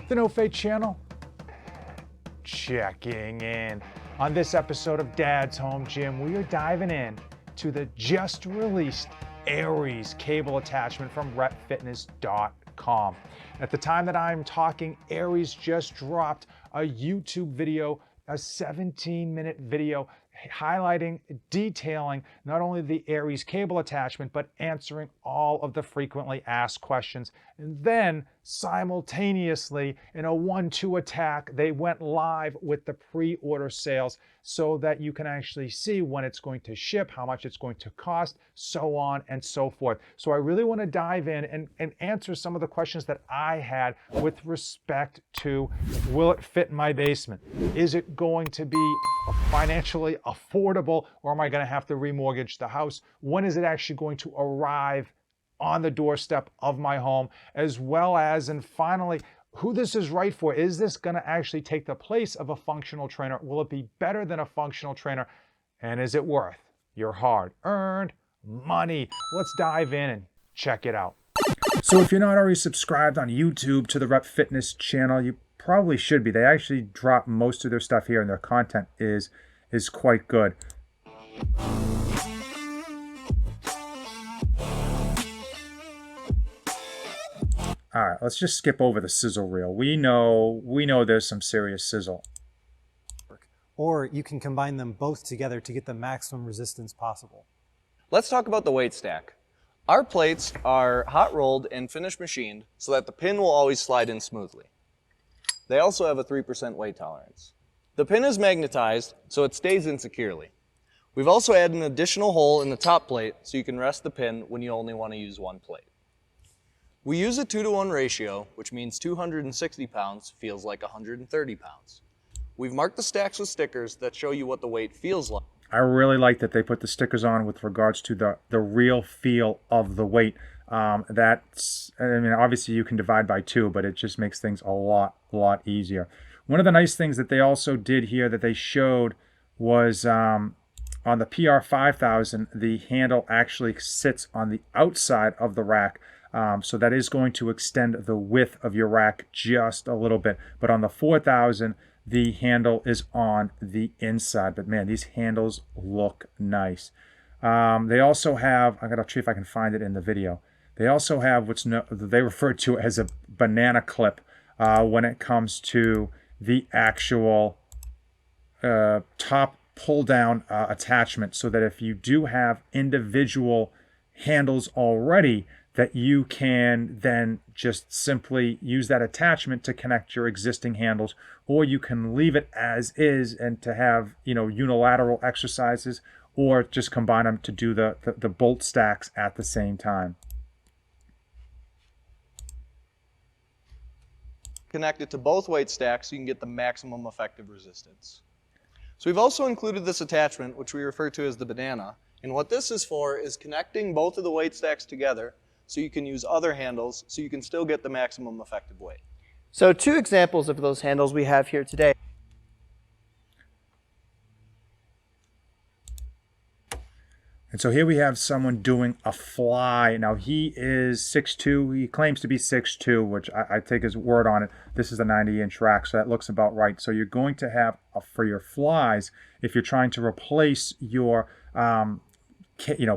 The No Fate channel, checking in. On this episode of Dad's Home Gym, we are diving in to the just released Aries cable attachment from repfitness.com. At the time that I'm talking, Aries just dropped a YouTube video, a 17-minute video highlighting, detailing not only the Aries cable attachment, but answering all of the frequently asked questions. And then simultaneously, in a 1-2 attack, they went live with the pre-order sales so that you can actually see when it's going to ship, how much it's going to cost, so on and so forth. So I really want to dive in and answer some of the questions that I had with respect to, will it fit my basement? Is it going to be financially affordable, or am I going to have to remortgage the house? When is it actually going to arrive on the doorstep of my home? As well as, and finally, who this is right for. Is this going to actually take the place of a functional trainer? Will it be better than a functional trainer? And is it worth your hard-earned money? Let's dive in and check it out. So if you're not already subscribed on YouTube to the Rep Fitness channel, you probably should be. They actually drop most of their stuff here, and their content is quite good. All right, let's just skip over the sizzle reel. We know there's some serious sizzle. Or you can combine them both together to get the maximum resistance possible. Let's talk about the weight stack. Our plates are hot rolled and finish machined so that the pin will always slide in smoothly. They also have a 3% weight tolerance. The pin is magnetized so it stays in securely. We've also added an additional hole in the top plate so you can rest the pin when you only want to use one plate. We use a 2-to-1 ratio, which means 260 pounds feels like 130 pounds. We've marked the stacks with stickers that show you what the weight feels like. I really like that they put the stickers on with regards to the real feel of the weight. That's, I mean, obviously you can divide by 2, but it just makes things a lot easier. One of the nice things that they also did here that they showed was on the PR5000, the handle actually sits on the outside of the rack. So that is going to extend the width of your rack just a little bit. But on the 4000, the handle is on the inside. But man, these handles look nice. They also have, I'm going to see if I can find it in the video. They also have what's they refer to as a banana clip when it comes to the actual top pull down attachment, so that if you do have individual handles already, that you can then just simply use that attachment to connect your existing handles, or you can leave it as is and to have, unilateral exercises, or just combine them to do the bolt stacks at the same time. Connect it to both weight stacks so you can get the maximum effective resistance. So we've also included this attachment, which we refer to as the banana. And what this is for is connecting both of the weight stacks together so you can use other handles so you can still get the maximum effective weight. So 2 examples of those handles we have here today. And so here we have someone doing a fly. Now he is 6'2". He claims to be 6'2", which I take his word on it. This is a 90-inch rack, so that looks about right. So you're going to have, for your flies, if you're trying to replace your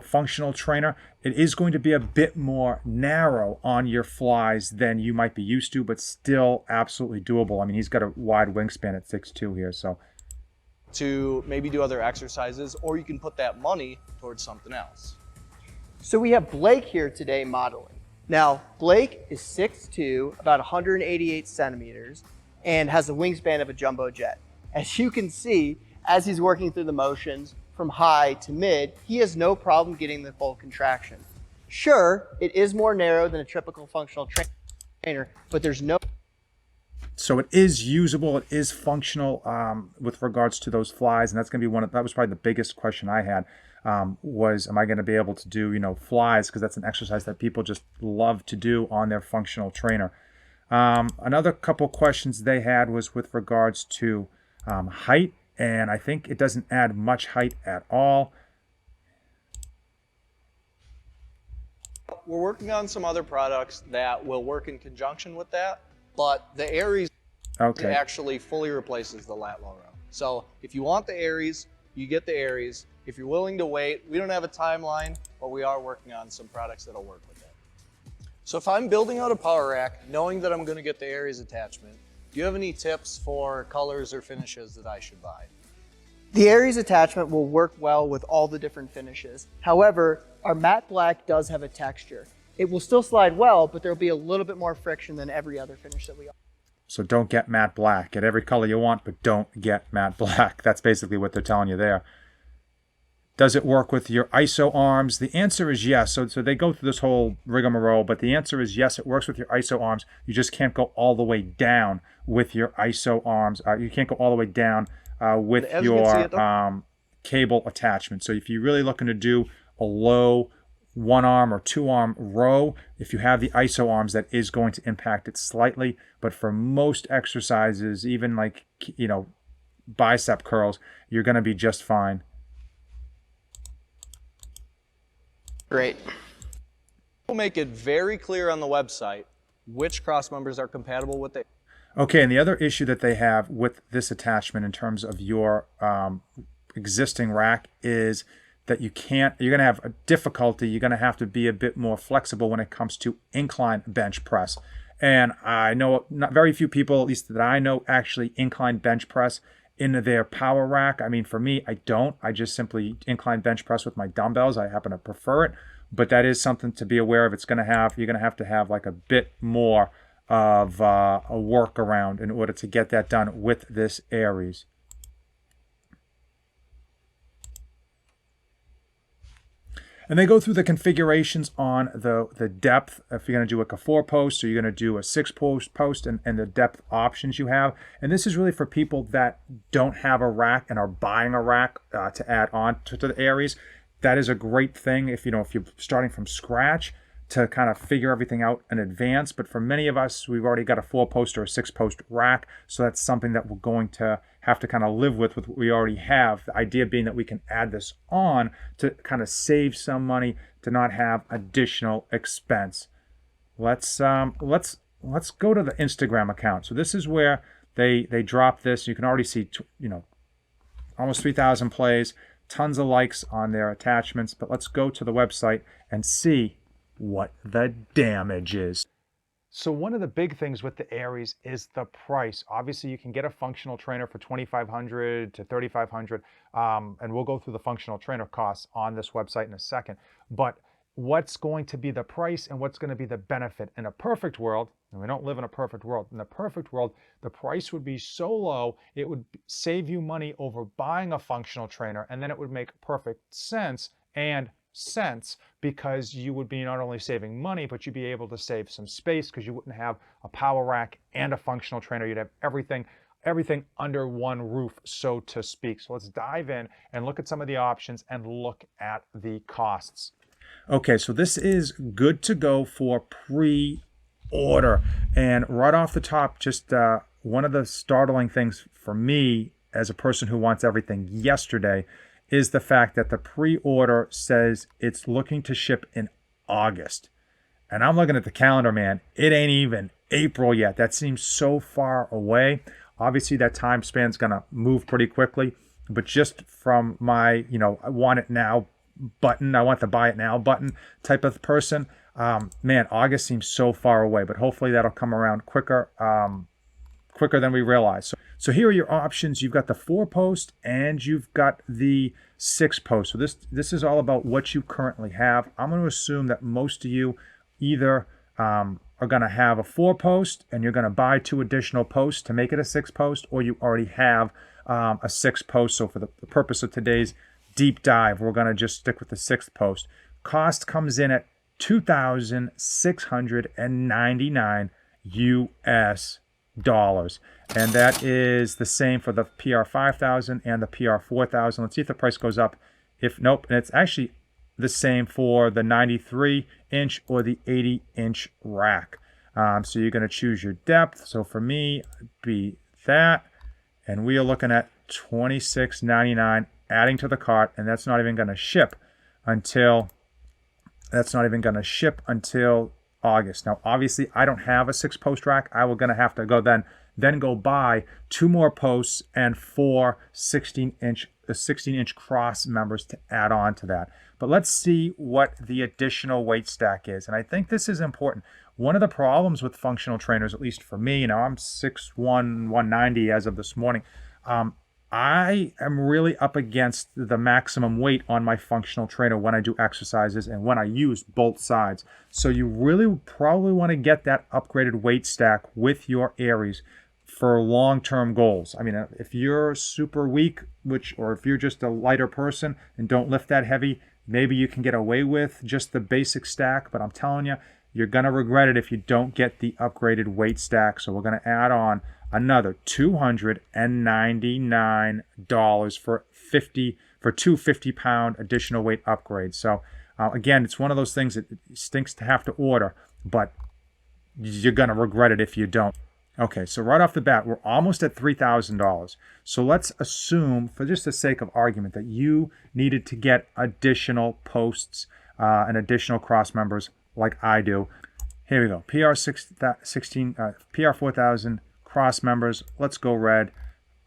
functional trainer, it is going to be a bit more narrow on your flies than you might be used to, but still absolutely doable. I mean, he's got a wide wingspan at 6'2" here, so. To maybe do other exercises, or you can put that money towards something else. So we have Blake here today modeling. Now, Blake is 6'2", about 188 centimeters, and has a wingspan of a jumbo jet. As you can see, as he's working through the motions from high to mid, he has no problem getting the full contraction. Sure, it is more narrow than a typical functional trainer, but there's no... So it is usable, it is functional with regards to those flies, and that's going to be that was probably the biggest question I had, was am I going to be able to do, flies, because that's an exercise that people just love to do on their functional trainer. Another couple questions they had was with regards to height, and I think it doesn't add much height at all. We're working on some other products that will work in conjunction with that. but the Aries Okay. actually fully replaces the lat low row. So if you want the Aries, you get the Aries. If you're willing to wait, we don't have a timeline, but we are working on some products that'll work with it. So if I'm building out a power rack, knowing that I'm going to get the Aries attachment, do you have any tips for colors or finishes that I should buy? The Aries attachment will work well with all the different finishes. However, our matte black does have a texture. It will still slide well, but there'll be a little bit more friction than every other finish that we offer. So don't get matte black. Get every color you want, but don't get matte black. That's basically what they're telling you there. Does it work with your ISO arms? The answer is yes. So they go through this whole rigmarole, but the answer is yes, it works with your ISO arms. You just can't go all the way down with your ISO arms. You can't go all the way down with your cable attachment. So if you're really looking to do a low one arm or two arm row, if you have the ISO arms, that is going to impact it slightly. But for most exercises, even like, you know, bicep curls, you're going to be just fine. Great. We'll make it very clear on the website which cross members are compatible with it. Okay, and the other issue that they have with this attachment in terms of your existing rack is that you're going to have a difficulty. You're going to have to be a bit more flexible when it comes to incline bench press. And I know not very few people, at least that I know, actually incline bench press into their power rack. I mean, for me, I don't. I just simply incline bench press with my dumbbells. I happen to prefer it, but that is something to be aware of. You're going to have like a bit more of a workaround in order to get that done with this Aries. And they go through the configurations on the depth, if you're going to do like a 4-post or you're going to do a 6-post and the depth options you have. And this is really for people that don't have a rack and are buying a rack to add on to the Aries. That is a great thing if you're starting from scratch to kind of figure everything out in advance. But for many of us, we've already got a 4-post or a 6-post rack. So that's something that we're going to have to kind of live with what we already have. The idea being that we can add this on to kind of save some money, to not have additional expense. Let's go to the Instagram account. So this is where they drop this. You can already see, almost 3,000 plays, tons of likes on their attachments. But let's go to the website and see what the damage is. So one of the big things with the Aries is the price. Obviously, you can get a functional trainer for $2,500 to $3,500, and we'll go through the functional trainer costs on this website in a second. But what's going to be the price and what's going to be the benefit? In a perfect world, and we don't live in a perfect world, in a perfect world, the price would be so low, it would save you money over buying a functional trainer, and then it would make perfect sense because you would be not only saving money, but you'd be able to save some space because you wouldn't have a power rack and a functional trainer. You'd have everything under one roof, so to speak. So let's dive in and look at some of the options and look at the costs. Okay, so this is good to go for pre-order. And right off the top, just one of the startling things for me as a person who wants everything yesterday is the fact that the pre-order says it's looking to ship in August. And I'm looking at the calendar, man. It ain't even April yet. That seems so far away. Obviously, that time span's going to move pretty quickly. But just from my, I want it now button, I want the buy it now button type of person, man, August seems so far away. But hopefully that'll come around quicker than we realize. So here are your options. You've got the 4-post and you've got the 6-post. So this is all about what you currently have. I'm going to assume that most of you either are going to have a 4-post and you're going to buy 2 additional posts to make it a 6-post, or you already have a 6-post. So for the purpose of today's deep dive, we're going to just stick with the 6-post. Cost comes in at $2,699 US dollars, and that is the same for the PR 5000 and the PR 4000. Let's see if the price goes up. Nope, and it's actually the same for the 93-inch or the 80-inch rack. So you're going to choose your depth. So for me, it'd be that, and we are looking at $26.99 adding to the cart, and that's not even going to ship until August. Now, obviously, I don't have a 6-post rack. I was going to have to go then go buy 2 more posts and 4 16-inch cross members to add on to that. But let's see what the additional weight stack is. And I think this is important. One of the problems with functional trainers, at least for me, I'm 6'1", 190 as of this morning. I am really up against the maximum weight on my functional trainer when I do exercises and when I use both sides. So you really probably want to get that upgraded weight stack with your Aries for long-term goals. I mean, if you're super weak, or if you're just a lighter person and don't lift that heavy, maybe you can get away with just the basic stack, but I'm telling you, you're going to regret it if you don't get the upgraded weight stack. So we're going to add on another $299 for 2 50-pound additional weight upgrades. So again, it's one of those things that stinks to have to order, but you're going to regret it if you don't. Okay, so right off the bat, we're almost at $3,000. So let's assume, for just the sake of argument, that you needed to get additional posts and additional cross members like I do. Here we go. PR 4000 cross members. Let's go red.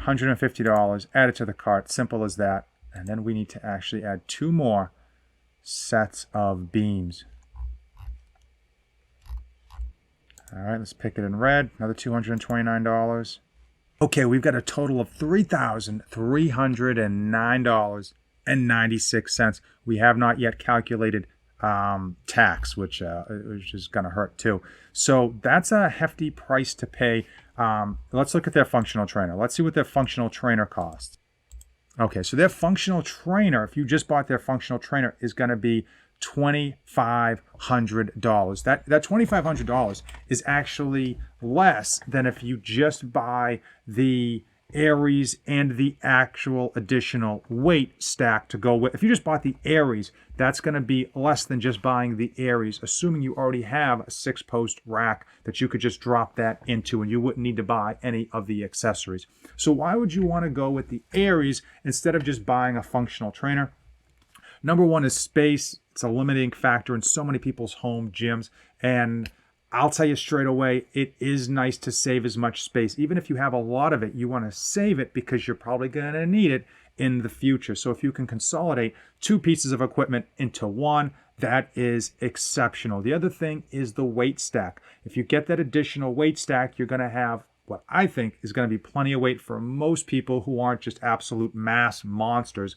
$150. Add it to the cart. Simple as that. And then we need to actually add 2 more sets of beams. All right, let's pick it in red. Another $229. Okay, we've got a total of $3,309.96. We have not yet calculated tax, which is going to hurt too. So that's a hefty price to pay. Let's look at their functional trainer. Let's see what their functional trainer costs. Okay, so their functional trainer, if you just bought their functional trainer, is going to be $2,500. That $2,500 is actually less than if you just buy the Aries and the actual additional weight stack to go with. If you just bought the Aries, that's going to be less than just buying the Aries, assuming you already have a 6-post rack that you could just drop that into and you wouldn't need to buy any of the accessories. So why would you want to go with the Aries instead of just buying a functional trainer? Number one is space. It's a limiting factor in so many people's home gyms. And I'll tell you straight away, it is nice to save as much space. Even if you have a lot of it, you want to save it because you're probably going to need it in the future. So if you can consolidate 2 pieces of equipment into one, that is exceptional. The other thing is the weight stack. If you get that additional weight stack, you're going to have what I think is going to be plenty of weight for most people who aren't just absolute mass monsters.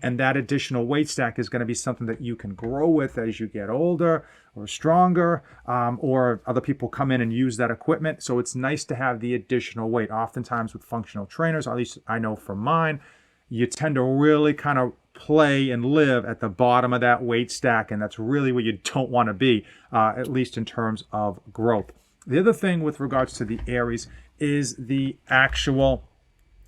And that additional weight stack is going to be something that you can grow with as you get older or stronger, or other people come in and use that equipment. So it's nice to have the additional weight. Oftentimes with functional trainers, at least I know from mine, you tend to really kind of play and live at the bottom of that weight stack, and that's really where you don't want to be, at least in terms of growth. The other thing with regards to the Aries is the actual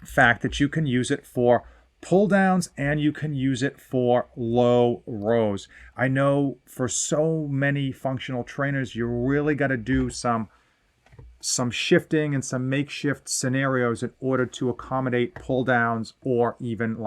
fact that you can use it for pull downs and you can use it for low rows. I know for so many functional trainers, you really got to do some shifting and some makeshift scenarios in order to accommodate pull downs or even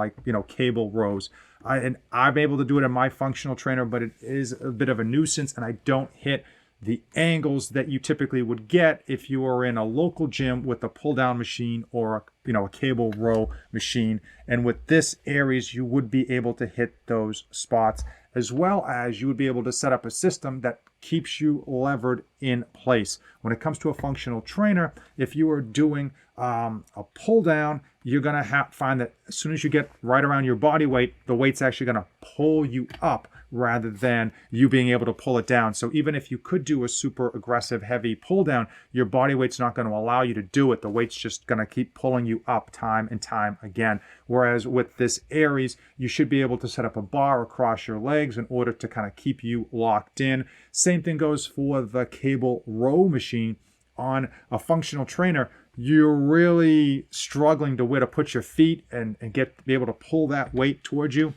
cable rows. I'm able to do it in my functional trainer, but it is a bit of a nuisance and I don't hit the angles that you typically would get if you were in a local gym with a pull down machine or a cable row machine. And with this Aries, you would be able to hit those spots, as well as you would be able to set up a system that keeps you levered in place. When it comes to a functional trainer, if you are doing a pull down, you're going to find that as soon as you get right around your body weight, the weight's actually going to pull you up rather than you being able to pull it down. So even if you could do a super aggressive heavy pull down, your body weight's not going to allow you to do it. The weight's just going to keep pulling you up time and time again. Whereas with this Aries, you should be able to set up a bar across your legs in order to kind of keep you locked in. Same thing goes for the cable row machine. On a functional trainer, you're really struggling to where to put your feet and be able to pull that weight towards you.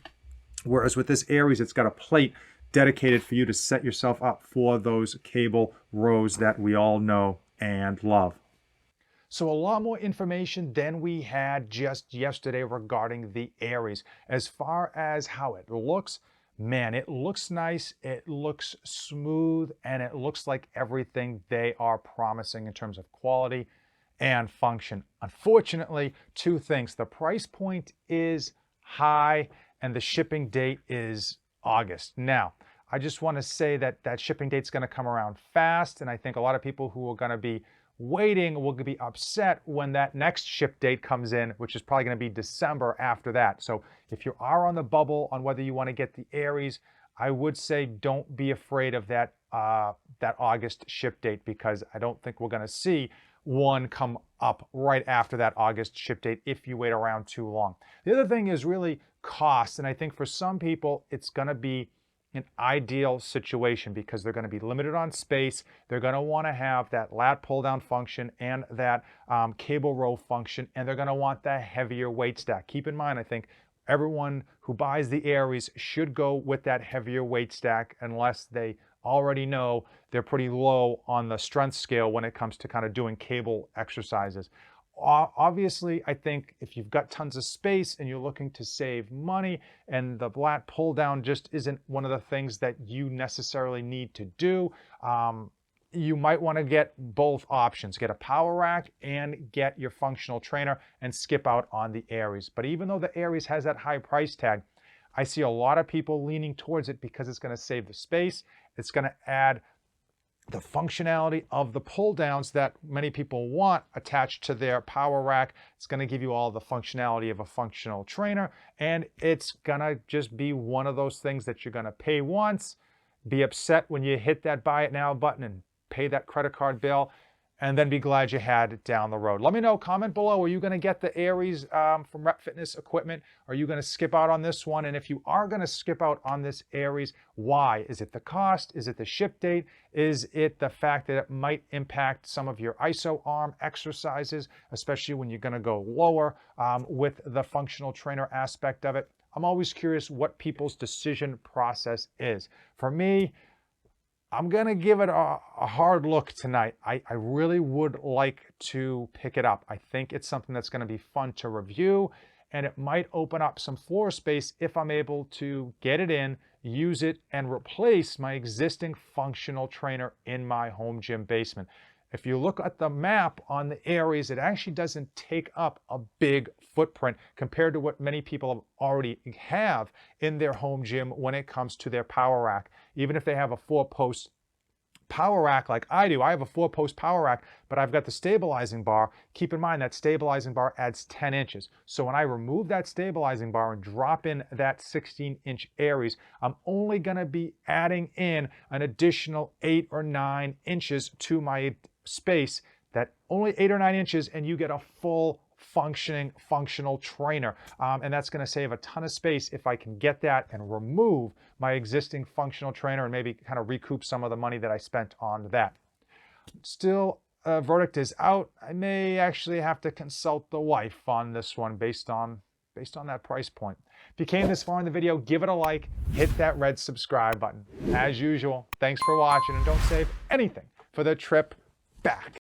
Whereas with this Aries, it's got a plate dedicated for you to set yourself up for those cable rows that we all know and love. So a lot more information than we had just yesterday regarding the Aries. As far as how it looks, man, it looks nice, it looks smooth, and it looks like everything they are promising in terms of quality and function. Unfortunately, two things. The price point is high and the shipping date is August. Now, I just want to say that that shipping date's going to come around fast, and I think a lot of people who are going to be waiting will be upset when that next ship date comes in, which is probably going to be December after that. So if you are on the bubble on whether you want to get the Aries, I would say don't be afraid of that August ship date, because I don't think we're going to see one come up right after that August ship date if you wait around too long. The other thing is really cost, and I think for some people it's going to be an ideal situation because they're going to be limited on space. They're going to want to have that lat pull down function and that cable row function, and they're going to want the heavier weight stack. Keep in mind, I think everyone who buys the Aries should go with that heavier weight stack unless they already know they're pretty low on the strength scale when it comes to kind of doing cable exercises. Obviously, I think if you've got tons of space and you're looking to save money and the lat pull down just isn't one of the things that you necessarily need to do, you might want to get both options. Get a power rack and get your functional trainer and skip out on the Aries. But even though the Aries has that high price tag, I see a lot of people leaning towards it because it's going to save the space. It's going to add the functionality of the pull downs that many people want attached to their power rack. It's going to give you all the functionality of a functional trainer, and it's going to just be one of those things that you're going to pay once, be upset when you hit that buy it now button and pay that credit card bill, and then be glad you had it down the road. Let me know, comment below, are you going to get the Aries from Rep Fitness Equipment? Are you going to skip out on this one? And if you are going to skip out on this Aries, why? Is it the cost? Is it the ship date? Is it the fact that it might impact some of your iso arm exercises, especially when you're going to go lower with the functional trainer aspect of it? I'm always curious what people's decision process is. For me, I'm going to give it a hard look tonight. I really would like to pick it up. I think it's something that's going to be fun to review, and it might open up some floor space if I'm able to get it in, use it, and replace my existing functional trainer in my home gym basement. If you look at the map on the Aries, it actually doesn't take up a big footprint compared to what many people already have in their home gym when it comes to their power rack. Even if they have a 4-post power rack like I do, I have a 4-post power rack, but I've got the stabilizing bar. Keep in mind that stabilizing bar adds 10 inches. So when I remove that stabilizing bar and drop in that 16-inch Aries, I'm only going to be adding in an additional 8 or 9 inches to my space. That only 8 or 9 inches, and you get a full functional trainer, and that's going to save a ton of space if I can get that and remove my existing functional trainer and maybe kind of recoup some of the money that I spent on that. Still, verdict is out. I may actually have to consult the wife on this one based on that price point. If you came this far in the video, give it a like, hit that red subscribe button. As usual, thanks for watching, and don't save anything for the trip back.